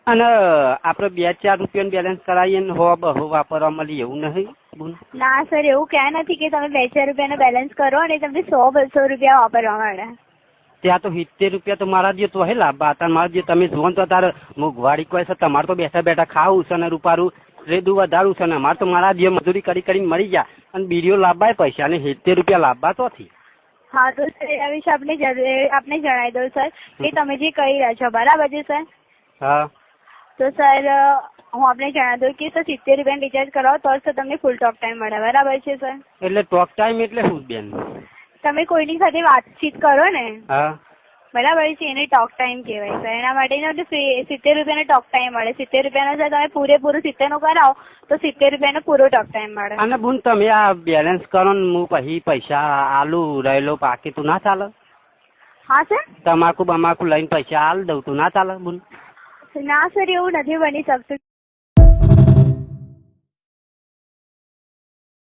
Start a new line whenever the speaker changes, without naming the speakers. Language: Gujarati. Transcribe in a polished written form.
અને આપણે 2-4 રૂપિયાનું બેલેન્સ કરાવીએ ને હો બહુ વાપરવા મળી એવું નહીં બોલ?
ના સર, એવું ક્યાં નથી કે તમે 2-4 રૂપિયાનું બેલેન્સ કરો અને તમને 100-200 રૂપિયા વાપરવા મળે.
ત્યાં તો 70 રૂપિયા તો મારા જે તો હે લાભ હતા મારા જે તમે જુઓ તો તારે મોંઘવારી કોઈ છે તમારે તો બેઠા બેઠા ખાવું છે ને રૂપારું રેડું વધારું છે ને અમારે તો મારા જે મજૂરી કરીને મળી ગયા અને બીડીઓ લાભવાય પૈસા અને 70 રૂપિયા લાભવા તોથી.
હા તો સર એના વિશે આપણે જણાવી દઉં સર કે તમે જે કહી રહ્યા છો બરાબર છે સર.
હા
તો સર હું આપણે જણાવી દઉં કે સર 70 રૂપિયાનું રિચાર્જ કરાવો તો સર તમને ફૂલ ટોક ટાઈમ મળે બરાબર છે સર.
એટલે ટોક ટાઈમ એટલે શું બેન?
તમે કોઈની સાથે વાતચીત કરો ને
હા
બરાબર છે એને ટોક ટાઈમ કહેવાય સર. એના માટે 70 રૂપિયાનો ટોક ટાઈમ મળે. 70 રૂપિયાનો સર તમે પૂરેપૂરું 70 નું કરાવો તો 70 રૂપિયાનો પૂરો ટોક ટાઈમ મળે.
અને બુન તમે આ બેલેન્સ કરો ને હું પછી પૈસા આલુ રહેલો બાકી તું ના ચાલે?
હા સર,
તમાકુ બમાકુ લઈને પૈસા આલ દઉં તું ના ચાલે બુન?
ના સર, એવું નથી બની શકતું.